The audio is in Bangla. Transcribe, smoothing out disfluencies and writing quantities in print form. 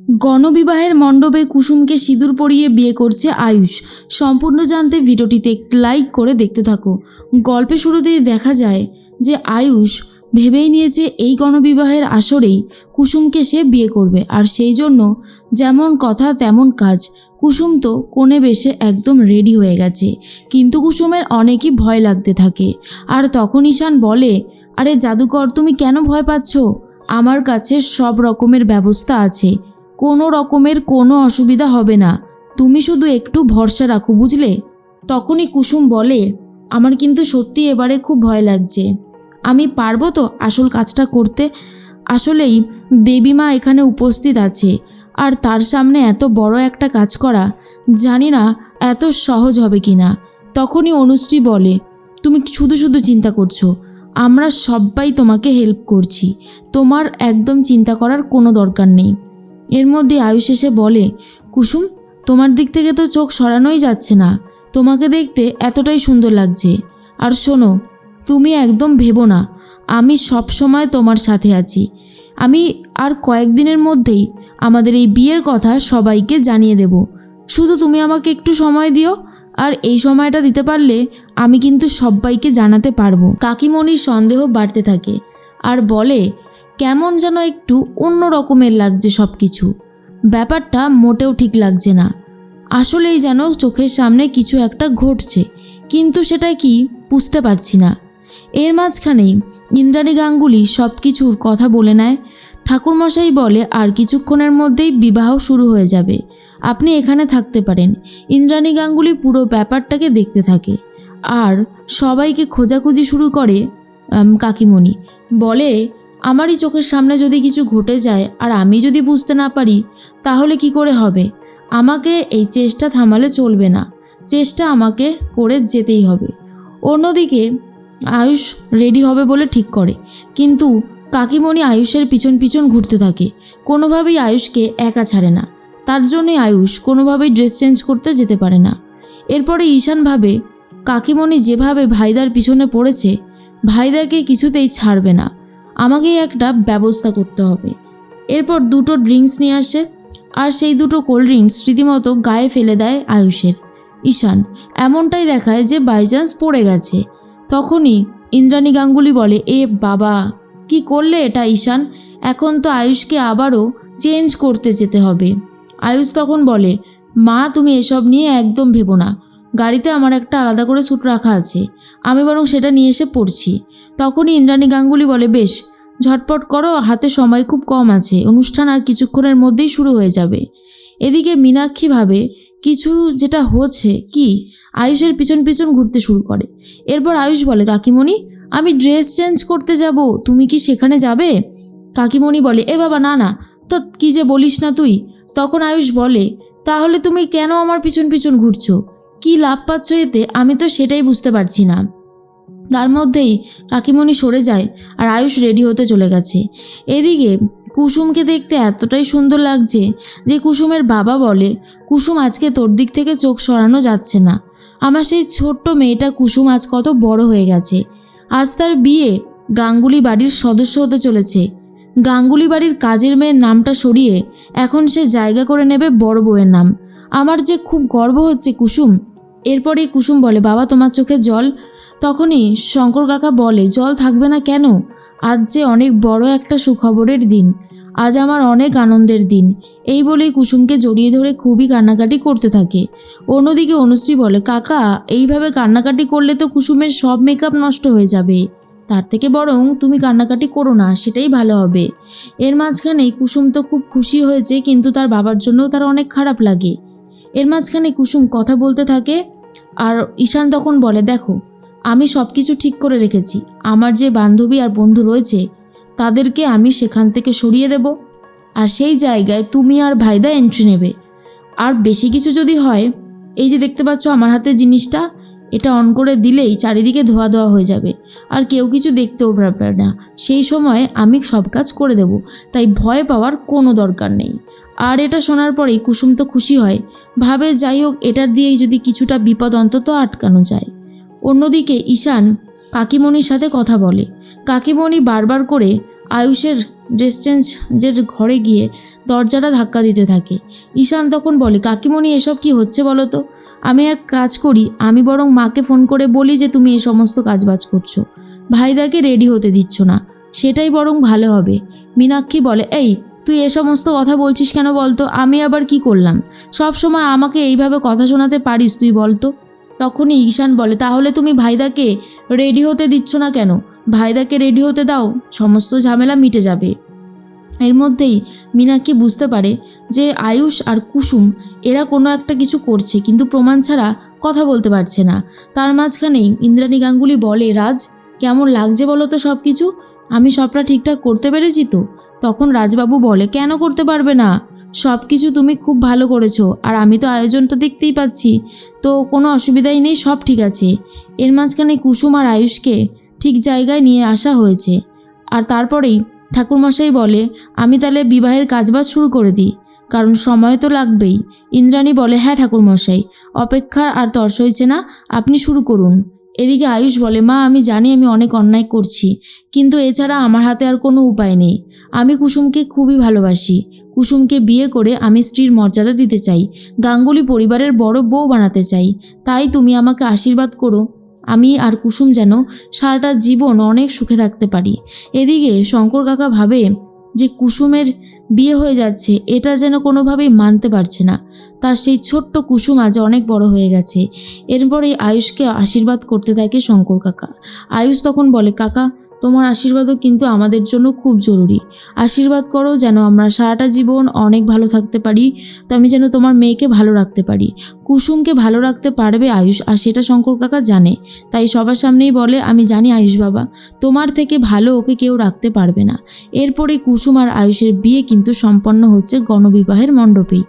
গণবিবাহের মণ্ডপে কুসুমকে সিঁদুর পরিয়ে বিয়ে করছে আয়ুষ। সম্পূর্ণ জানতে ভিডিওটিতে একটি লাইক করে দেখতে থাকো। গল্পের শুরুতেই দেখা যায় যে আয়ুষ ভেবেই নিয়েছে এই গণবিবাহের আসরেই কুসুমকে সে বিয়ে করবে, আর সেই জন্য যেমন কথা তেমন কাজ। কুসুম তো কোণে বেশে একদম রেডি হয়ে গেছে, কিন্তু কুসুমের অনেকই ভয় লাগতে থাকে। আর তখন ঈশান বলে, আরে জাদুকর, তুমি কেন ভয় পাচ্ছ? আমার কাছে সব রকমের ব্যবস্থা আছে, কোনো রকমের কোনো অসুবিধা হবে না, তুমি শুধু একটু ভরসা রাখো, বুঝলে? তখনই কুসুম বলে, আমার কিন্তু সত্যি এবারে খুব ভয় লাগছে, আমি পারবো তো আসল কাজটা করতে? আসলেই দেবীমা এখানে উপস্থিত আছে, আর তার সামনে এত বড় একটা কাজ করা জানি না এত সহজ হবে কি না। তখনই অনুশ্রী বলে, তুমি শুধু শুধু চিন্তা করছো, আমরা সবাই তোমাকে হেল্প করছি, তোমার একদম চিন্তা করার কোনো দরকার নেই। এর মধ্যে আয়ুষ এসে বলে, কুসুম, তোমার দিক থেকে তো চোখ সরানোই যাচ্ছে না, তোমাকে দেখতে এতটাই সুন্দর লাগছে। আর শোনো, তুমি একদম ভেবো না, আমি সব সময় তোমার সাথে আছি। আমি আর কয়েকদিনের মধ্যেই আমাদের এই বিয়ের কথা সবাইকে জানিয়ে দেব, শুধু তুমি আমাকে একটু সময় দিও, আর এই সময়টা দিতে পারলে আমি কিন্তু সবাইকে জানাতে পারবো। কাকিমণির সন্দেহ বাড়তে থাকে আর বলে, কেমন যেন একটু অন্য রকমের লাগছে সব কিছু, ব্যাপারটা মোটেও ঠিক লাগছে না। আসলেই যেন চোখের সামনে কিছু একটা ঘটছে, কিন্তু সেটা কি বুঝতে পারছি না। এর মাঝখানেই ইন্দ্রাণী গাঙ্গুলি সব কিছুর কথা বলে নেয়। ঠাকুরমশাই বলে, আর কিছুক্ষণের মধ্যেই বিবাহ শুরু হয়ে যাবে, আপনি এখানে থাকতে পারেন। ইন্দ্রাণী গাঙ্গুলি পুরো ব্যাপারটাকে দেখতে থাকে আর সবাইকে খোঁজাখুঁজি শুরু করে। কাকিমণি বলে, আমারই চোখের সামনে যদি কিছু ঘটে যায় আর আমি যদি বুঝতে না পারি তাহলে কি করে হবে? আমাকে এই চেষ্টা থামালে চলবে না, চেষ্টা আমাকে করে যেতেই হবে। অন্যদিকে আয়ুষ রেডি হবে বলে ঠিক করে, কিন্তু কাকিমণি আয়ুষের পিছন পিছন ঘুরতে থাকে, কোনোভাবেই আয়ুষকে একা ছাড়ে না। তার জন্যই আয়ুষ কোনোভাবেই ড্রেস চেঞ্জ করতে যেতে পারে না। এরপরে ঈশান ভাবে, কাকিমণি যেভাবে ভাইদার পিছনে পড়েছে, ভাইদাকে কিছুতেই ছাড়বে না, আমাকেই একটা ব্যবস্থা করতে হবে। এরপর দুটো ড্রিঙ্কস নিয়ে আসে, আর সেই দুটো কোল্ড ড্রিঙ্কস রীতিমতো গায়ে ফেলে দেয় আয়ুষের। ঈশান এমনটাই দেখায় যে বাইচান্স পড়ে গেছে। তখনই ইন্দ্রাণী গাঙ্গুলি বলে, এ বাবা, কি করলে এটা ঈশান? এখন তো আয়ুষকে আবারও চেঞ্জ করতে যেতে হবে। আয়ুষ তখন বলে, মা, তুমি এসব নিয়ে একদম ভেবো না, গাড়িতে আমার একটা আলাদা করে স্যুট রাখা আছে, আমি বরং সেটা নিয়ে এসে পড়ছি। তখনই ইন্দ্রাণী গাঙ্গুলি বলে, বেশ, ঝটপট করো, হাতে সময় খুব কম আছে, অনুষ্ঠান আর কিছুক্ষণের মধ্যেই শুরু হয়ে যাবে। এদিকে মীনাক্ষী ভাবে কিছু যেটা হচ্ছে কি, আয়ুষের পিছন পিছন ঘুরতে শুরু করে। এরপর আয়ুষ বলে, কাকিমণি, আমি ড্রেস চেঞ্জ করতে যাব, তুমি কি সেখানে যাবে? কাকিমণি বলে, এ বাবা, না না, তো কি যে বলিস না তুই। তখন আয়ুষ বলে, তাহলে তুমি কেন আমার পিছন পিছন ঘুরছো? কি লাভ পাচ্ছ এতে? আমি তো সেটাই বুঝতে পারছি না। তার মধ্যেই কাকিমণি সরে যায় আর আয়ুষ রেডি হতে চলে গেছে। এদিকে কুসুমকে দেখতে এতটাই সুন্দর লাগছে যে কুসুমের বাবা বলে, কুসুম, আজকে তোর দিক থেকে চোখ সরানো যাচ্ছে না। আমার সেই ছোট্ট মেয়েটা কুসুম আজ কত বড় হয়ে গেছে, আজ তার বিয়ে গাঙ্গুলি বাড়ির সদস্য হতে চলেছে। গাঙ্গুলি বাড়ির কাজের মেয়ের নামটা সরিয়ে এখন সে জায়গা করে নেবে বড় বউয়ের নাম। আমার যে খুব গর্ব হচ্ছে কুসুম। এরপরেই কুসুম বলে, বাবা, তোমার চোখে জল? তখনই শঙ্কর কাকা বলে, জল থাকবে না কেন? আজ যে অনেক বড় একটা সুখবরের দিন, আজ আমার অনেক আনন্দের দিন। এই বলেই কুসুমকে জড়িয়ে ধরে খুবই কান্নাকাটি করতে থাকে। অন্যদিকে অনুশ্রী বলে, কাকা, এইভাবে কান্নাকাটি করলে তো কুসুমের সব মেকআপ নষ্ট হয়ে যাবে, তার থেকে বরং তুমি কান্নাকাটি করো না, সেটাই ভালো হবে। এর মাঝখানে কুসুম তো খুব খুশি হয়েছে, কিন্তু তার বাবার জন্য তার অনেক খারাপ লাগে। এর মাঝখানে কুসুম কথা বলতে থাকে আর ঈশান তখন বলে, দেখো, আমি সব কিছু ঠিক করে রেখেছি, আমার যে বান্ধবী আর বন্ধু রয়েছে তাদেরকে আমি সেখান থেকে সরিয়ে দেব, আর সেই জায়গায় তুমি আর ভাইদা এন্ট্রি নেবে। আর বেশি কিছু যদি হয়, এই যে দেখতে পাচ্ছ আমার হাতে জিনিসটা, এটা অন করে দিলেই চারিদিকে ধোয়া ধোয়া হয়ে যাবে, আর কেউ কিছু দেখতেও পারবে না। সেই সময় আমি সব কাজ করে দেব, তাই ভয় পাওয়ার কোনো দরকার নেই। আর এটা শোনার পরেই কুসুম তো খুশি হয়, ভাবে যাই হোক, এটার দিয়েই যদি কিছুটা বিপদ অন্তত আটকানো যায়। অন্যদিকে ঈশান কাকিমণির সাথে কথা বলে। কাকিমণি বারবার করে আয়ুষের ড্রেস চেঞ্জের ঘরে গিয়ে দরজাটা ধাক্কা দিতে থাকে। ঈশান তখন বলে, কাকিমণি এসব কি হচ্ছে বলো তো? আমি এক কাজ করি, আমি বরং মাকে ফোন করে বলি যে তুমি এই সমস্ত কাজবাজ করছো, ভাইদাকে রেডি হতে দিচ্ছ না, সেটাই বরং ভালো হবে। মীনাক্ষী বলে, এই তুই এ সমস্ত কথা বলছিস কেন বলতো? আমি আবার কি করলাম? সব সময় আমাকে এইভাবে কথা শোনাতে পারিস তুই বলতো? তখনই ঈশান বলে, তাহলে তুমি ভাইদাকে রেডি হতে দিচ্ছ না কেন? ভাইদাকে রেডি হতে দাও, সমস্ত ঝামেলা মিটে যাবে। এর মধ্যেই মীনাক্ষী বুঝতে পারে যে আয়ুষ আর কুসুম এরা কোনো একটা কিছু করছে, কিন্তু প্রমাণ ছাড়া কথা বলতে পারছে না। তার মাঝখানেই ইন্দ্রাণী গাঙ্গুলি বলে, রাজ কেমন লাগছে বলো তো সব কিছু? আমি সবটা ঠিকঠাক করতে পেরেছি তো? তখন রাজবাবু বলে, কেন করতে পারবে না? সব কিছু তুমি খুব ভালো করেছো, আর আমি তো আয়োজনটা দেখতেই পাচ্ছি, তো কোনো অসুবিধাই নেই, সব ঠিক আছে। এর মাঝখানে কুসুম আর আয়ুষকে ঠিক জায়গায় নিয়ে আসা হয়েছে। আর তারপরেই ঠাকুরমশাই বলে, আমি তাহলে বিবাহের কাজবাজ শুরু করে দিই, কারণ সময় তো লাগবেই। ইন্দ্রাণী বলে, হ্যাঁ ঠাকুরমশাই, অপেক্ষার আর তর সইছে না, আপনি শুরু করুন। এদিকে আয়ুষ বলে, মা আমি জানি আমি অনেক অন্যায় করছি, কিন্তু এছাড়া আমার হাতে আর কোনো উপায় নেই। আমি কুসুমকে খুবই ভালোবাসি, কুসুমকে বিয়ে করে আমি স্ত্রীর মর্যাদা দিতে চাই, গাঙ্গুলি পরিবারের বড় বউ বানাতে চাই। তাই তুমি আমাকে আশীর্বাদ করো, আমি আর কুসুম যেন সারাটা জীবন অনেক সুখে থাকতে পারি। এদিকে শঙ্কর কাকা ভাবে যে কুসুমের বিয়ে হয়ে যাচ্ছে, এটা যেন কোনোভাবেই মানতে পারছে না। তার সেই ছোট্ট কুসুম আজ অনেক বড় হয়ে গেছে। এরপরেই আয়ুষকে আশীর্বাদ করতে থাকে শঙ্কর কাকা। আয়ুষ তখন বলে, কাকা তোমার আশীর্বাদও কিন্তু আমাদের জন্য খুব জরুরি। আশীর্বাদ করো যেন আমরা সারাটা জীবন অনেক ভালো থাকতে পারি, তো আমি যেন তোমার মেয়েকে ভালো রাখতে পারি। কুসুমকে ভালো রাখতে পারবে আয়ুষ, আর সেটা শঙ্কর কাকা জানে। তাই সবার সামনেই বলে, আমি জানি আয়ুষ বাবা, তোমার থেকে ভালো ওকে কেউ রাখতে পারবে না। এরপরে কুসুম আর আয়ুষের বিয়ে কিন্তু সম্পন্ন হচ্ছে গণবিবাহের মণ্ডপেই।